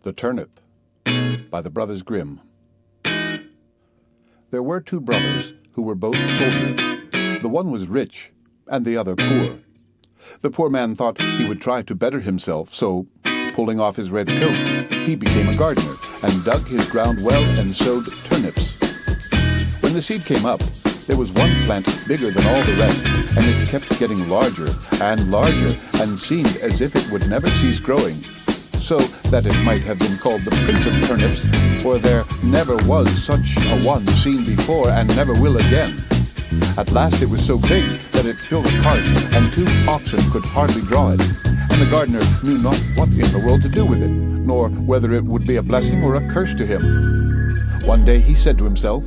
The Turnip by the Brothers Grimm. There were two brothers who were both soldiers. The one was rich and the other poor. The poor man thought he would try to better himself, so, pulling off his red coat, he became a gardener and dug his ground well and sowed turnips. When the seed came up, there was one plant bigger than all the rest, and it kept getting larger and larger and seemed as if it would never cease growing, so that it might have been called the Prince of Turnips, for there never was such a one seen before and never will again. At last it was so big that it filled a cart, and 2 oxen could hardly draw it, and the gardener knew not what in the world to do with it, nor whether it would be a blessing or a curse to him. One day he said to himself,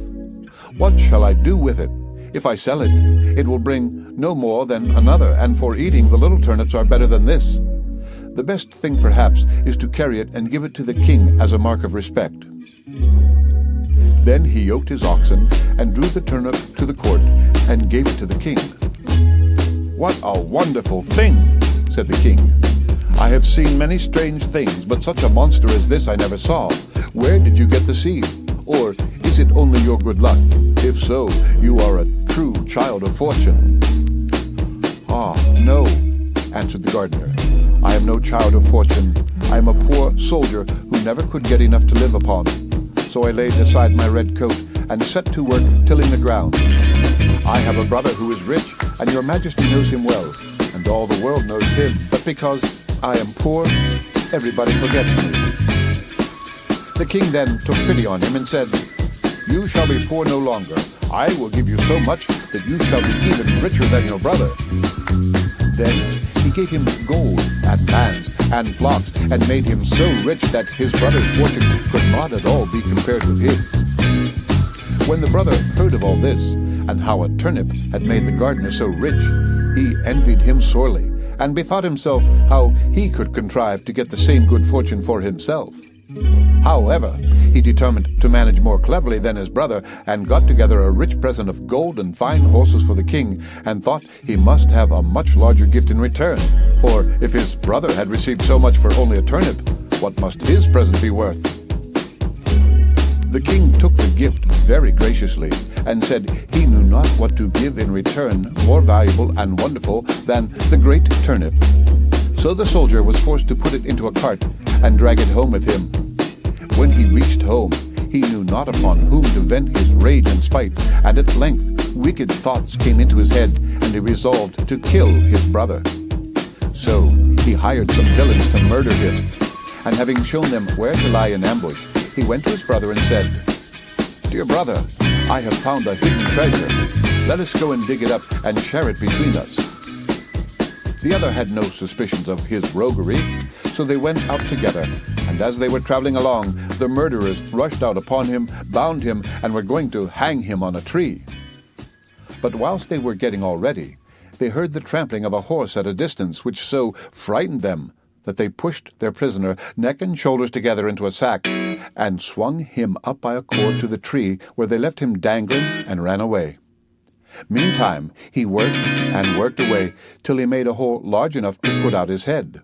"What shall I do with it? If I sell it, it will bring no more than another, and for eating the little turnips are better than this. The best thing perhaps is to carry it and give it to the king as a mark of respect." Then he yoked his oxen and drew the turnip to the court and gave it to the king. "What a wonderful thing," said the king. "I have seen many strange things, but such a monster as this I never saw. Where did you get the seed? Or is it only your good luck? If so, you are a true child of fortune." "Ah, no," answered the gardener. "I am no child of fortune. I am a poor soldier who never could get enough to live upon. So I laid aside my red coat and set to work tilling the ground. I have a brother who is rich, and your majesty knows him well, and all the world knows him. But because I am poor, everybody forgets me." The king then took pity on him and said, "You shall be poor no longer. I will give you so much that you shall be even richer than your brother." Then he gave him gold and lands and flocks, and made him so rich that his brother's fortune could not at all be compared with his. When the brother heard of all this, and how a turnip had made the gardener so rich, he envied him sorely, and bethought himself how he could contrive to get the same good fortune for himself. However, he determined to manage more cleverly than his brother, and got together a rich present of gold and fine horses for the king, and thought he must have a much larger gift in return, for if his brother had received so much for only a turnip, what must his present be worth? The king took the gift very graciously, and said he knew not what to give in return more valuable and wonderful than the great turnip. So the soldier was forced to put it into a cart and drag it home with him. When he reached home, he knew not upon whom to vent his rage and spite, and at length wicked thoughts came into his head, and he resolved to kill his brother. So he hired some villains to murder him, and having shown them where to lie in ambush, he went to his brother and said, "Dear brother, I have found a hidden treasure. Let us go and dig it up and share it between us." The other had no suspicions of his roguery, so they went out together, and as they were traveling along, the murderers rushed out upon him, bound him, and were going to hang him on a tree. But whilst they were getting all ready, they heard the trampling of a horse at a distance, which so frightened them that they pushed their prisoner neck and shoulders together into a sack, and swung him up by a cord to the tree, where they left him dangling and ran away. Meantime he worked and worked away till he made a hole large enough to put out his head.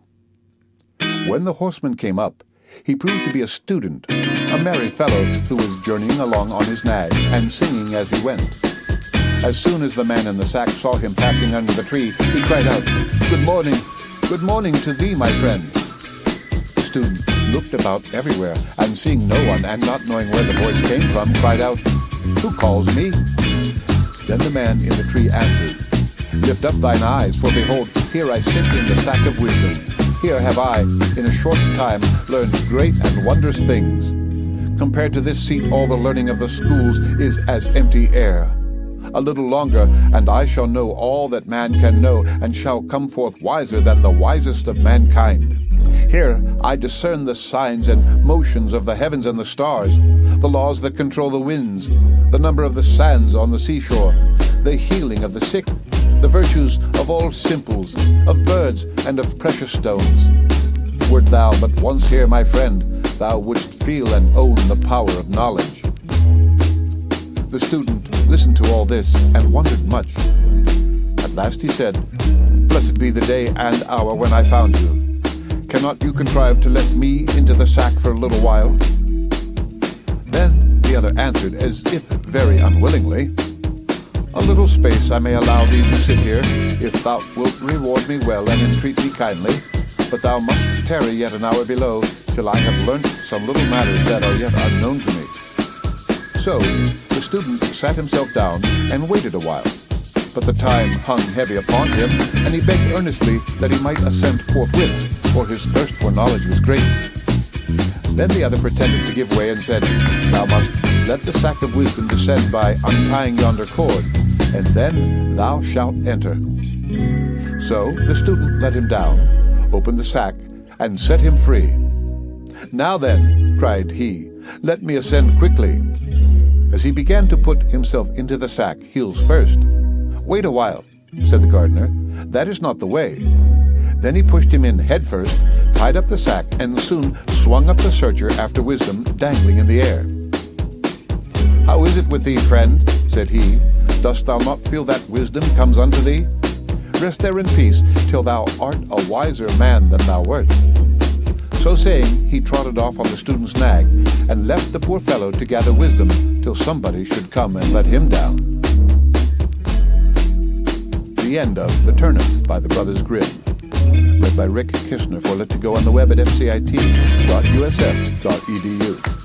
When the horseman came up, he proved to be a student, a merry fellow who was journeying along on his nag and singing as he went. As soon as the man in the sack saw him passing under the tree, he cried out, good morning to thee, my friend." The student looked about everywhere, and seeing no one and not knowing where the voice came from, cried out, "Who calls me?" Then the man in the tree answered, "Lift up thine eyes, for behold, here I sit in the sack of wisdom. Here have I, in a short time, learned great and wondrous things. Compared to this seat, all the learning of the schools is as empty air. A little longer, and I shall know all that man can know, and shall come forth wiser than the wisest of mankind. Here I discern the signs and motions of the heavens and the stars, the laws that control the winds, the number of the sands on the seashore, the healing of the sick, the virtues of all simples, of birds and of precious stones. Wert thou but once here, my friend, thou wouldst feel and own the power of knowledge." The student listened to all this and wondered much. At last he said, "Blessed be the day and hour when I found you. Cannot you contrive to let me into the sack for a little while?" Then the other answered, as if very unwillingly, "A little space I may allow thee to sit here, if thou wilt reward me well and entreat me kindly. But thou must tarry yet an hour below, till I have learnt some little matters that are yet unknown to me." So the student sat himself down and waited a while. But the time hung heavy upon him, and he begged earnestly that he might assent forthwith, for his thirst for knowledge was great. Then the other pretended to give way and said, "Thou must let the sack of wisdom descend by untying yonder cord, and then thou shalt enter." So the student let him down, opened the sack, and set him free. "Now then," cried he, "let me ascend quickly." As he began to put himself into the sack, heels first. "Wait a while," said the gardener, "that is not the way." Then he pushed him in head first, tied up the sack, and soon swung up the searcher after wisdom, dangling in the air. "How is it with thee, friend?" said he. "Dost thou not feel that wisdom comes unto thee? Rest there in peace, till thou art a wiser man than thou wert." So saying, he trotted off on the student's nag, and left the poor fellow to gather wisdom till somebody should come and let him down. The end of The Turnip by the Brothers Grimm. Read by Rick Kishner for Let to Go on the web at fcit.usf.edu.